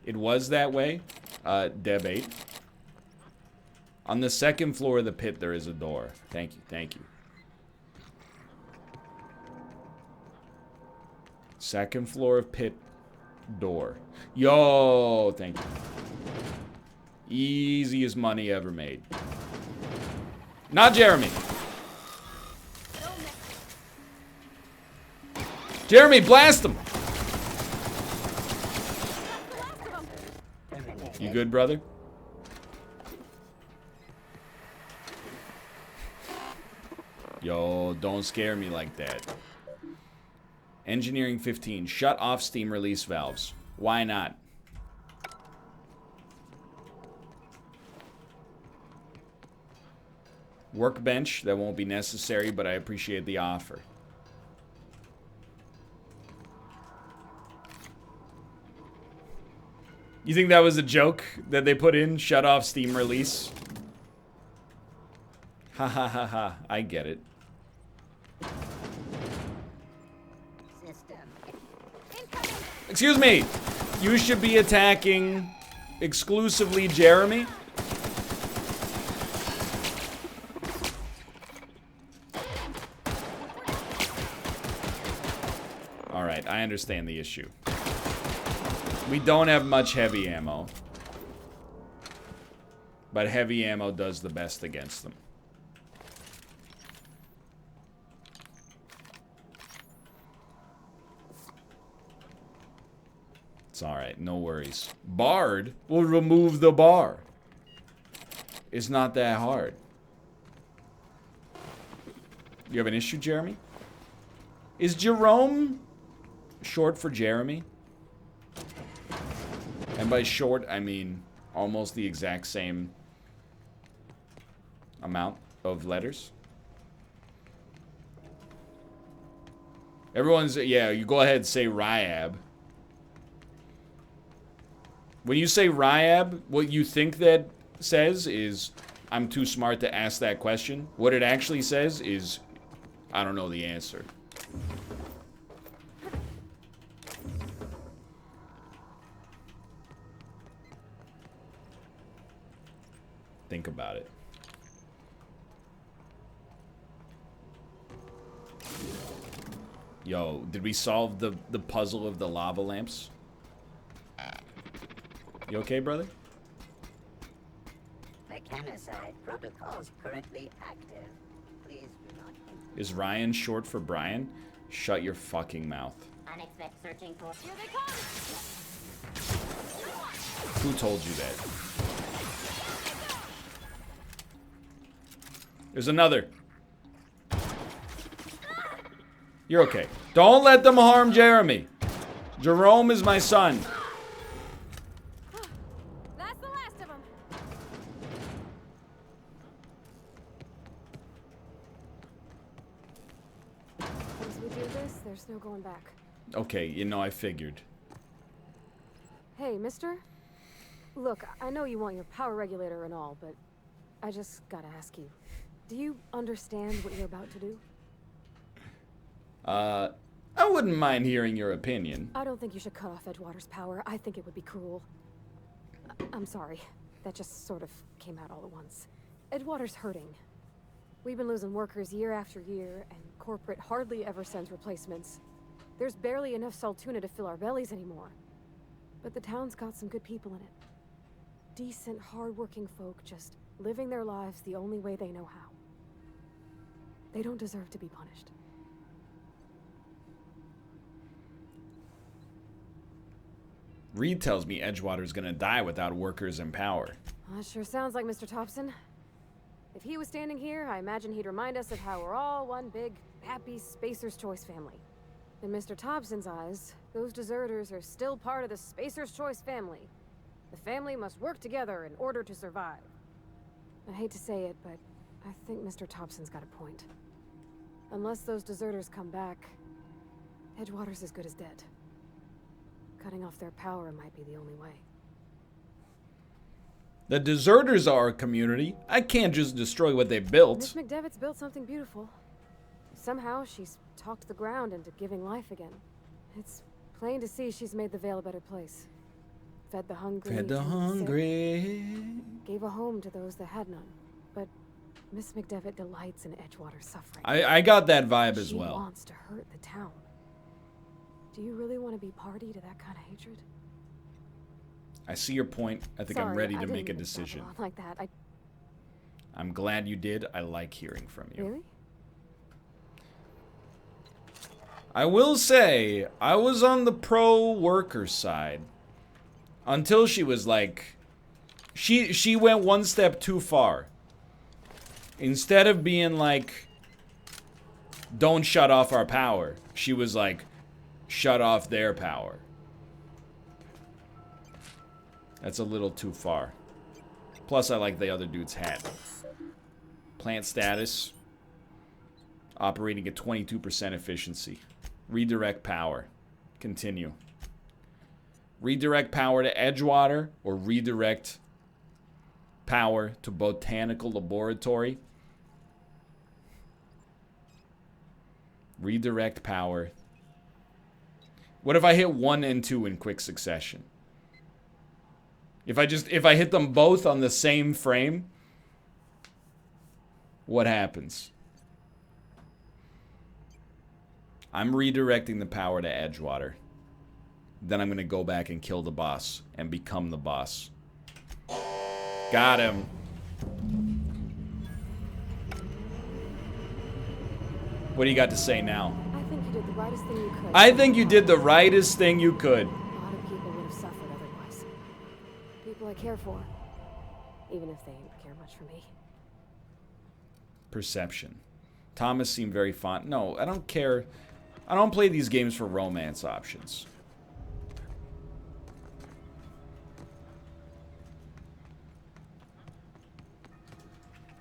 It was that way. Debate. On the second floor of the pit, there is a door. Thank you, thank you. Second floor of pit, door. Yo, thank you. Easiest money ever made. Not Jeremy. Jeremy, blast him. You good, brother? Yo, don't scare me like that. Engineering 15. Shut off steam release valves. Why not? Workbench. That won't be necessary, but I appreciate the offer. You think that was a joke that they put in? Shut off steam release? Ha ha ha ha. I get it. Excuse me. You should be attacking exclusively Jeremy. Alright, I understand the issue. We don't have much heavy ammo. But heavy ammo does the best against them. It's alright, no worries. Bard will remove the bar. It's not that hard. You have an issue, Jeremy? Is Jerome short for Jeremy? And by short, I mean almost the exact same amount of letters. Everyone's, yeah, you go ahead and say Ryab. When you say Ryab, what you think that says is, I'm too smart to ask that question. What it actually says is, I don't know the answer. Think about it. Yo, did we solve the puzzle of the lava lamps? You okay, brother? Mechanicide protocols currently active. Please do not. Is Ryan short for Brian? Shut your fucking mouth. Unexpected searching for. Here they come. Who told you that? There's another. You're okay. Don't let them harm Jeremy. Jerome is my son. That's the last of them. Once we do this, there's no going back. Okay, you know, I figured. Hey, mister? Look, I know you want your power regulator and all, but I just gotta ask you. Do you understand what you're about to do? I wouldn't mind hearing your opinion. I don't think you should cut off Edgewater's power. I think it would be cruel. I'm sorry. That just sort of came out all at once. Edgewater's hurting. We've been losing workers year after year, and corporate hardly ever sends replacements. There's barely enough Saltuna to fill our bellies anymore. But the town's got some good people in it. Decent, hard-working folk just living their lives the only way they know how. They don't deserve to be punished. Reed tells me Edgewater's gonna die without workers in power. That sure sounds like Mr. Thompson. If he was standing here, I imagine he'd remind us of how we're all one big, happy Spacer's Choice family. In Mr. Thompson's eyes, those deserters are still part of the Spacer's Choice family. The family must work together in order to survive. I hate to say it, but I think Mr. Thompson's got a point. Unless those deserters come back, Edgewater's as good as dead. Cutting off their power might be the only way. The deserters are a community. I can't just destroy what they built. Miss McDevitt's built something beautiful. Somehow she's talked the ground into giving life again. It's plain to see she's made the Vale a better place. fed the hungry, Fed the and sick, hungry. gave a home to those that had none. But Miss McDevitt delights in Edgewater's suffering. I got that vibe as She well. wants to hurt the town. Do you really want to be party to that kind of hatred? I see your point. I think I'm Sorry, ready I to didn't make a mean to babble decision. on like that. I'm glad you did. I like hearing from you. Really? I will say, I was on the pro-worker side. Until she was like... She went one step too far. Instead of being like... Don't shut off our power. She was like... Shut off their power. That's a little too far. Plus, I like the other dude's hat. Plant status. Operating at 22% efficiency. Redirect power. Continue. Redirect power to Edgewater or redirect power to Botanical Laboratory. Redirect power. What if I hit 1 and 2 in quick succession? If I hit them both on the same frame, what happens? I'm redirecting the power to Edgewater. Then I'm going to go back and kill the boss and become the boss. Got him. What do you got to say now? I think you did the rightest thing you could. I think you did the rightest thing you could. A lot of people would have suffered otherwise. People I care for. Even if they didn't care much for me. Perception. Thomas seemed very fond. No, I don't care. I don't play these games for romance options.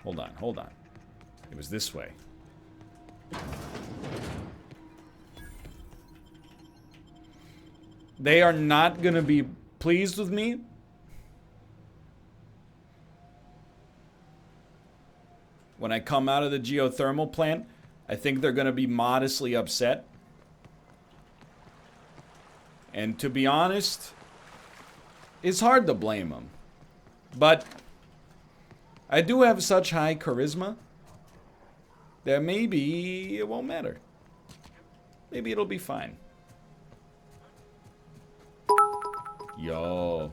Hold on, hold on. It was this way. They are not gonna be pleased with me. When I come out of the geothermal plant, I think they're gonna be modestly upset. And to be honest, it's hard to blame them. But I do have such high charisma that maybe it won't matter. Maybe it'll be fine. Yo.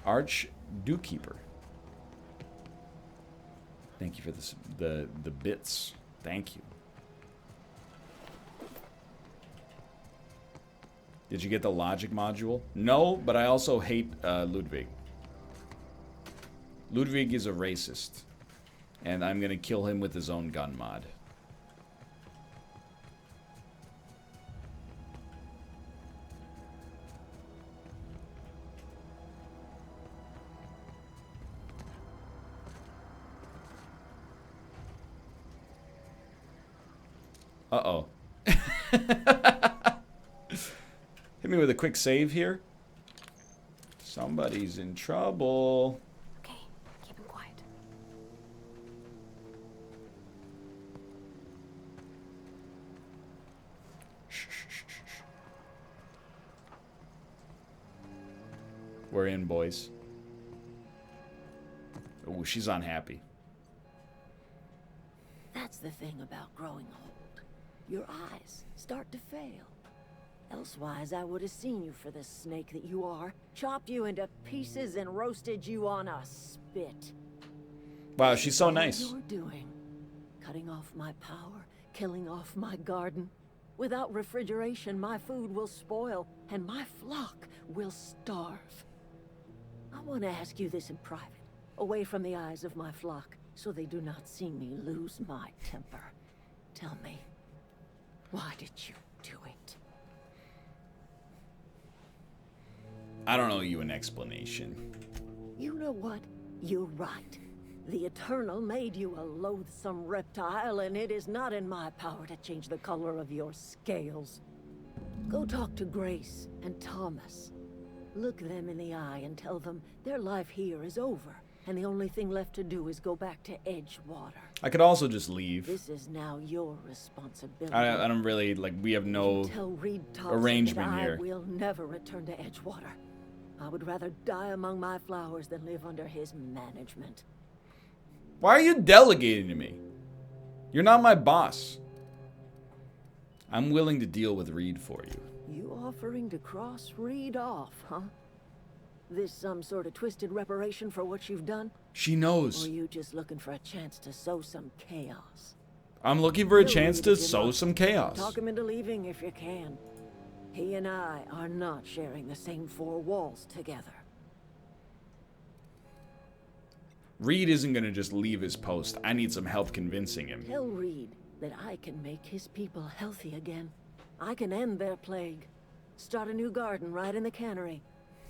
Archdewkeeper. Thank you for this, the bits. Thank you. Did you get the logic module? No, but I also hate Ludwig. Ludwig is a racist. And I'm gonna kill him with his own gun mod. Uh-oh. Hit me with a quick save here. Somebody's in trouble. Okay, keep him quiet. Shh, shh, shh, shh. We're in, boys. Oh, she's unhappy. That's the thing about growing old. Your eyes start to fail. Elsewise, I would have seen you for the snake that you are, chopped you into pieces and roasted you on a spit. Wow, she's so All nice. you're doing, cutting off my power, killing off my garden. Without refrigeration, my food will spoil, and my flock will starve. I want to ask you this in private, away from the eyes of my flock, so they do not see me lose my temper. Tell me, why did you do it? I don't owe you an explanation. You know what? You're right. The Eternal made you a loathsome reptile, and it is not in my power to change the color of your scales. Go talk to Grace and Thomas. Look them in the eye and tell them their life here is over, and the only thing left to do is go back to Edgewater. I could also just leave. This is now your responsibility. I don't really, like, we have no Tell Reed Thompson arrangement that here. I will never return to Edgewater. I would rather die among my flowers than live under his management. Why are you delegating to me? You're not my boss. I'm willing to deal with Reed for you. You offering to cross Reed off, huh? This some sort of twisted reparation for what you've done? She Or knows. are you just looking for a chance to sow some chaos? I'm looking for a Kill chance Reed to if you sow must. some chaos. Talk him into leaving if you can. He and I are not sharing the same four walls together. Reed isn't going to just leave his post. I need some help convincing him. Tell Reed that I can make his people healthy again. I can end their plague. Start a new garden right in the cannery.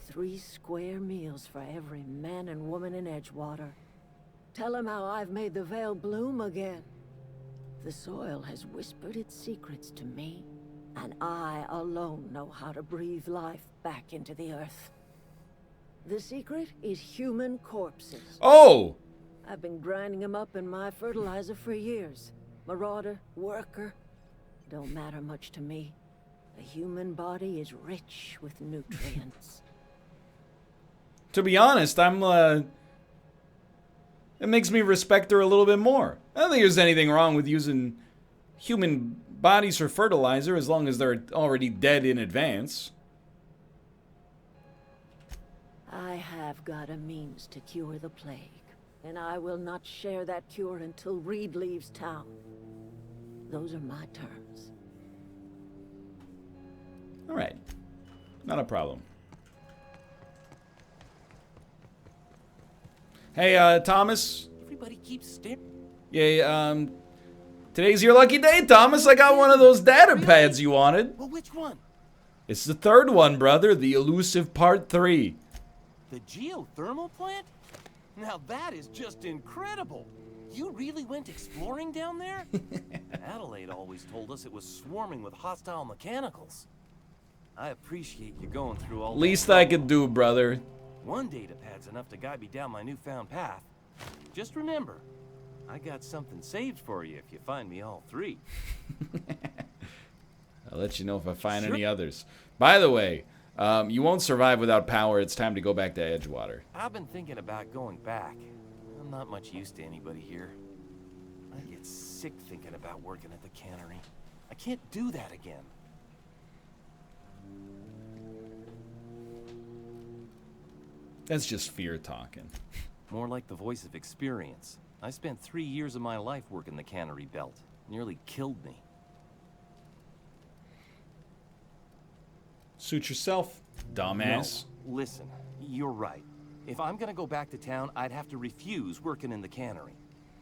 3 square meals for every man and woman in Edgewater. Tell him how I've made the Vale bloom again. The soil has whispered its secrets to me, and I alone know how to breathe life back into the earth. The secret is human corpses. Oh! I've been grinding them up in my fertilizer for years. Marauder, worker, don't matter much to me. The human body is rich with nutrients. To be honest, it makes me respect her a little bit more. I don't think there's anything wrong with using human bodies for fertilizer as long as they're already dead in advance. I have got a means to cure the plague, and I will not share that cure until Reed leaves town. Those are my terms. All right. Not a problem. Hey, Thomas. Everybody keeps staring. Yeah, today's your lucky day, Thomas. I got one of those data pads you wanted. Well, which one? It's the third one, brother. The elusive part 3. The geothermal plant? Now that is just incredible. You really went exploring down there? Adelaide always told us it was swarming with hostile mechanicals. I appreciate you going through all Least that I could do, brother. One data pad's enough to guide me down my newfound path. Just remember, I got something saved for you if you find me all 3. I'll let you know if I find Sure. any others. By the way, you won't survive without power. It's time to go back to Edgewater. I've been thinking about going back. I'm not much use to anybody here. I get sick thinking about working at the cannery. I can't do that again. That's just fear talking. More like the voice of experience. I spent 3 years of my life working the cannery belt. Nearly killed me. Suit yourself, dumbass. No, listen, you're right. If I'm gonna go back to town, I'd have to refuse working in the cannery.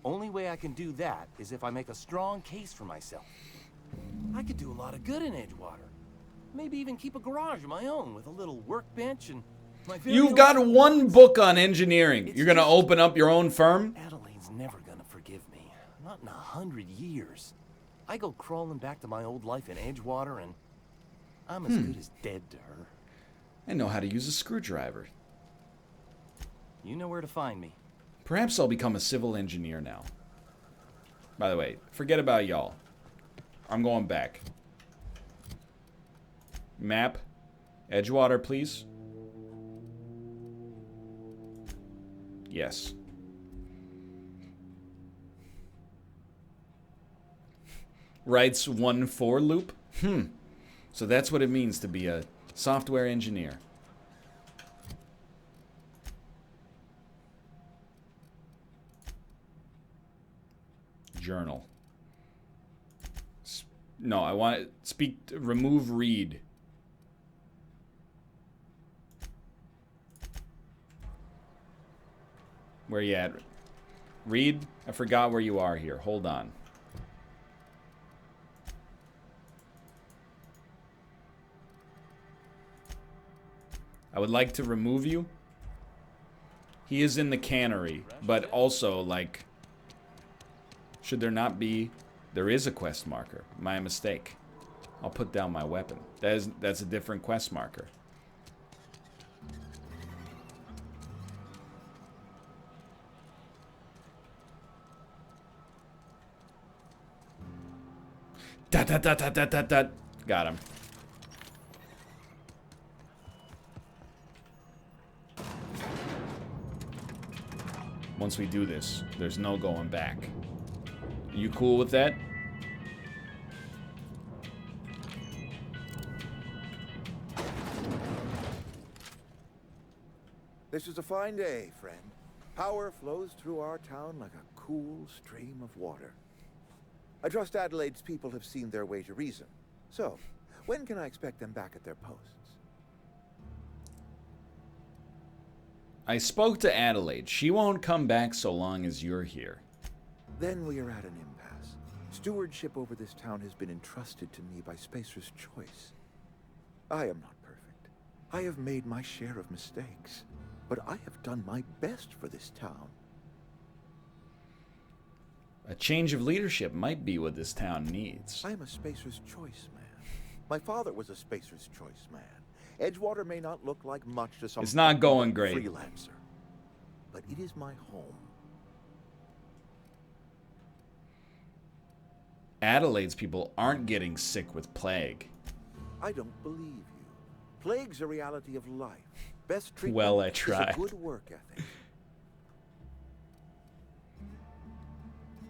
Only way I can do that is if I make a strong case for myself. I could do a lot of good in Edgewater. Maybe even keep a garage of my own with a little workbench and my very You've own got tools. one book on engineering. It's You're going to just- open up your own firm? Adelaide's never gonna forgive me. Not in 100 years. I go crawling back to my old life in Edgewater and I'm as good as dead to her. I know how to use a screwdriver. You know where to find me. Perhaps I'll become a civil engineer now. By the way, forget about y'all. I'm going back. Map. Edgewater, please. Yes. Writes 1 for loop? So that's what it means to be a software engineer. Journal. No, I want to speak. Remove read. Where you at? Read? I forgot where you are here. Hold on. I would like to remove you. He is in the cannery, but also, like, should there not be... There is a quest marker. My mistake. I'll put down my weapon. That's a different quest marker. Dot, dot, dot, dot, dot, dot, dot. Got him. Once we do this, there's no going back. Are you cool with that? This is a fine day, friend. Power flows through our town like a cool stream of water. I trust Adelaide's people have seen their way to reason. So, when can I expect them back at their posts? I spoke to Adelaide. She won't come back so long as you're here. Then we are at an impasse. Stewardship over this town has been entrusted to me by Spacer's choice. I am not perfect. I have made my share of mistakes. But I have done my best for this town. A change of leadership might be what this town needs. I am a Spacer's choice man. My father was a Spacer's choice man. Edgewater may not look like much to some It's not going great. freelancer, but it is my home. Adelaide's people aren't getting sick with plague. I don't believe you. Plague's a reality of life. Best treatment Well, I is try. a good work ethic.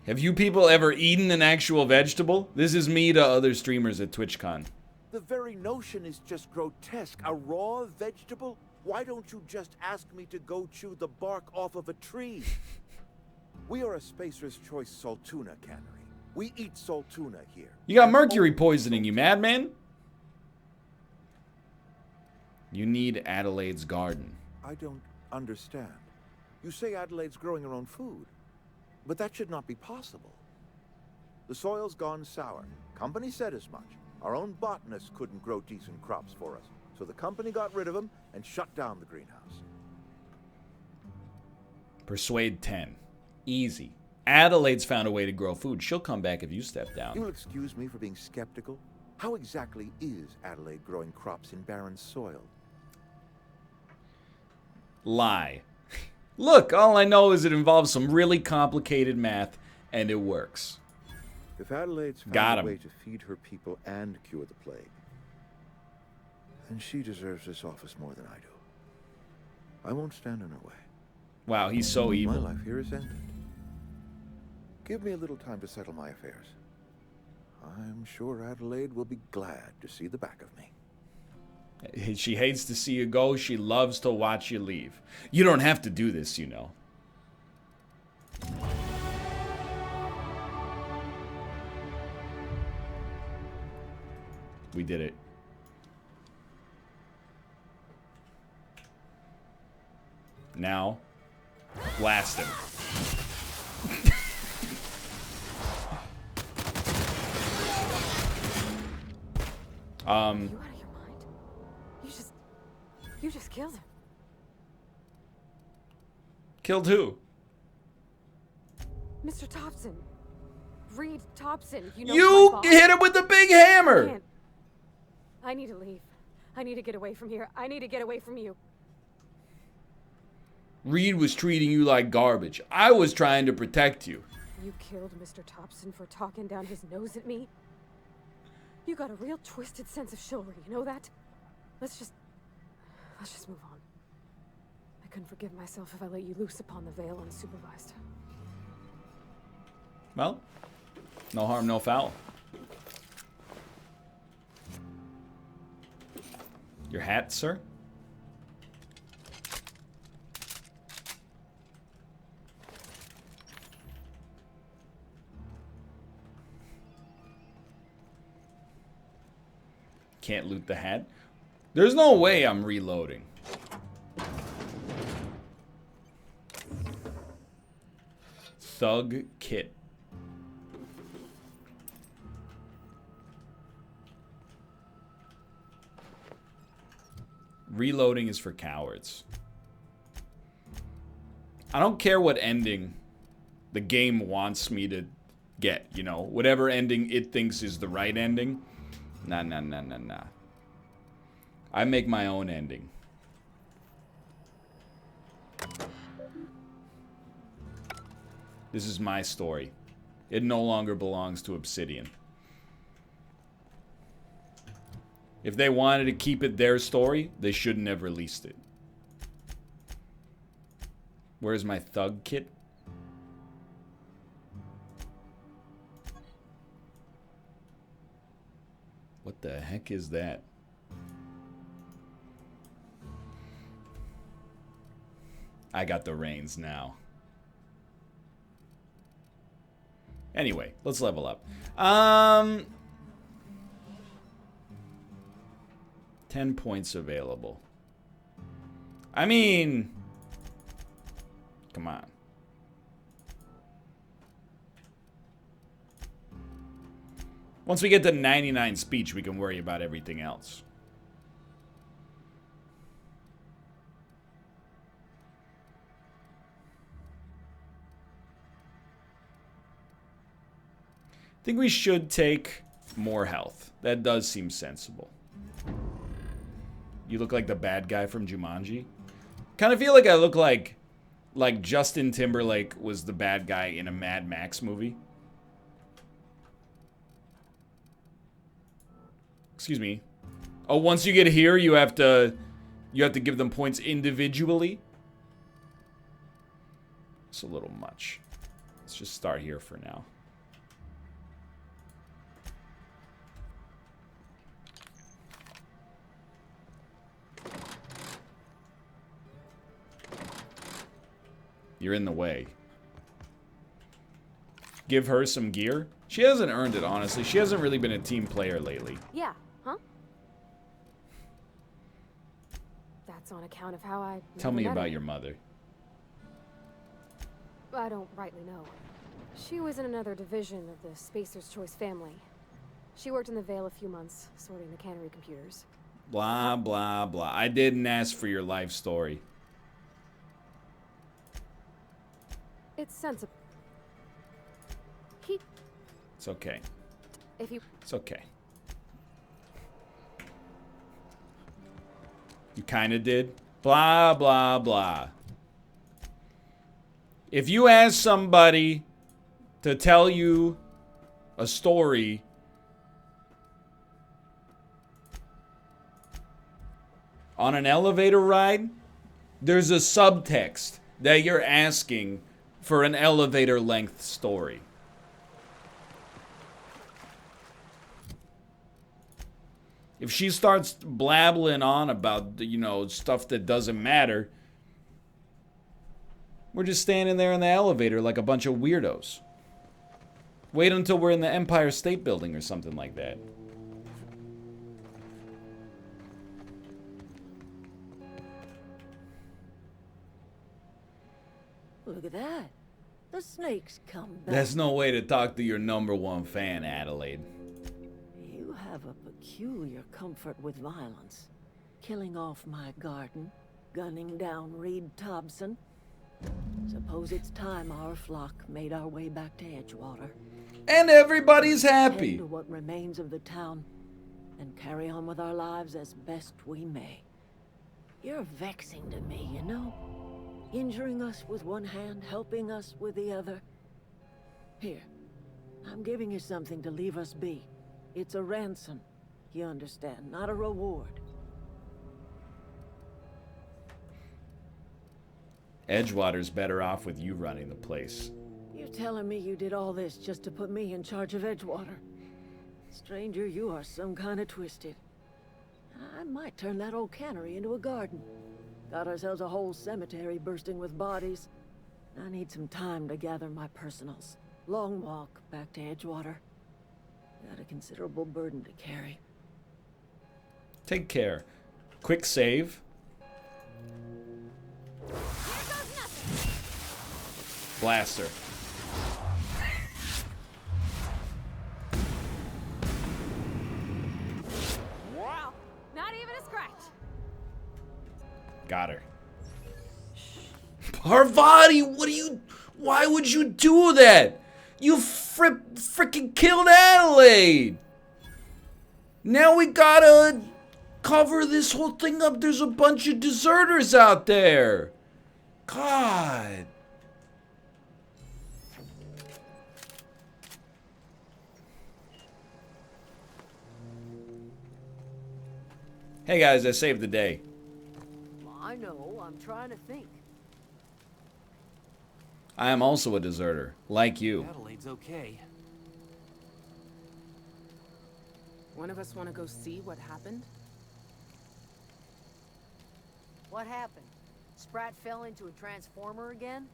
Have you people ever eaten an actual vegetable? This is me to other streamers at TwitchCon. The very notion is just grotesque. A raw vegetable? Why don't you just ask me to go chew the bark off of a tree? We are a Spacer's Choice Saltuna cannery. We eat saltuna here. You got mercury poisoning, you madman. You need Adelaide's garden. I don't understand. You say Adelaide's growing her own food, but that should not be possible. The soil's gone sour. Company said as much. Our own botanists couldn't grow decent crops for us, so the company got rid of them and shut down the greenhouse. Persuade 10. Easy. Adelaide's found a way to grow food. She'll come back if you step down. You'll excuse me for being skeptical. How exactly is Adelaide growing crops in barren soil? Lie. Look, all I know is it involves some really complicated math, and it works. If Adelaide's Got found a him. way to feed her people and cure the plague, then she deserves this office more than I do. I won't stand in her way. Wow, he's so My evil. life here is ended. Give me a little time to settle my affairs. I'm sure Adelaide will be glad to see the back of me. She hates to see you go. She loves to watch you leave. You don't have to do this, you know. We did it. Now, blast him. You out of your mind? You just killed him. Killed who? Mr. Thompson. Reed Thompson. You know You my boss. hit him with the big I hammer! can't. I need to leave. I need to get away from here. I need to get away from you. Reed was treating you like garbage. I was trying to protect you. You killed Mr. Thompson for talking down his nose at me? You got a real twisted sense of chivalry, you know that? Let's just move on. I couldn't forgive myself if I let you loose upon the Vale unsupervised. Well, no harm, no foul. Your hat, sir? Can't loot the hat? There's no way I'm reloading. Thug kit. Reloading is for cowards. I don't care what ending the game wants me to get, you know? Whatever ending it thinks is the right ending. Nah. I make my own ending. This is my story. It no longer belongs to Obsidian. If they wanted to keep it their story, they shouldn't have released it. Where's my thug kit? What the heck is that? I got the reins now. Anyway, let's level up. 10 points available. I mean, come on. Once we get to 99 speech, we can worry about everything else. I think we should take more health. That does seem sensible. You look like the bad guy from Jumanji. Kind of feel like I look like Justin Timberlake was the bad guy in a Mad Max movie. Excuse me. Oh, once you get here, you have to give them points individually. It's a little much. Let's just start here for now. You're in the way. Give her some gear. She hasn't earned it, honestly. She hasn't really been a team player lately. Yeah, huh? That's on account of how I... Tell me never met about her. your mother. I don't rightly know. She was in another division of the Spacer's Choice family. She worked in the Vale a few months, sorting the cannery computers. Blah, blah, blah. I didn't ask for your life story. It's sensible. It's okay. If you... It's okay. You kind of did. Blah, blah, blah. If you ask somebody to tell you a story on an elevator ride, there's a subtext that you're asking for an elevator length story. If she starts blabbling on about, you know, stuff that doesn't matter, we're just standing there in the elevator like a bunch of weirdos. Wait until we're in the Empire State Building or something like that. Look at that. The snakes come back. There's no way to talk to your #1 fan, Adelaide. You have a peculiar comfort with violence. Killing off my garden, gunning down Reed Thompson. Suppose it's time our flock made our way back to Edgewater. And everybody's happy. Tend to what remains of the town and carry on with our lives as best we may. You're vexing to me, you know? Injuring us with one hand, helping us with the other. Here, I'm giving you something to leave us be. It's a ransom, you understand, not a reward. Edgewater's better off with you running the place. You're telling me you did all this just to put me in charge of Edgewater? Stranger, you are some kind of twisted. I might turn that old cannery into a garden. Got ourselves a whole cemetery bursting with bodies. I need some time to gather my personals. Long walk back to Edgewater. Got a considerable burden to carry. Take care. Quick save. Blaster. Wow. Not even a scratch. Got her. Parvati, what do you... Why would you do that? You freaking killed Adelaide. Now we gotta cover this whole thing up. There's a bunch of deserters out there. God. Hey guys, I saved the day. I know, I'm trying to think. I am also a deserter, like you. Adelaide's okay. One of us want to go see what happened? What happened? Sprat fell into a transformer again?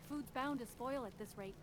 Food's bound to spoil at this rate.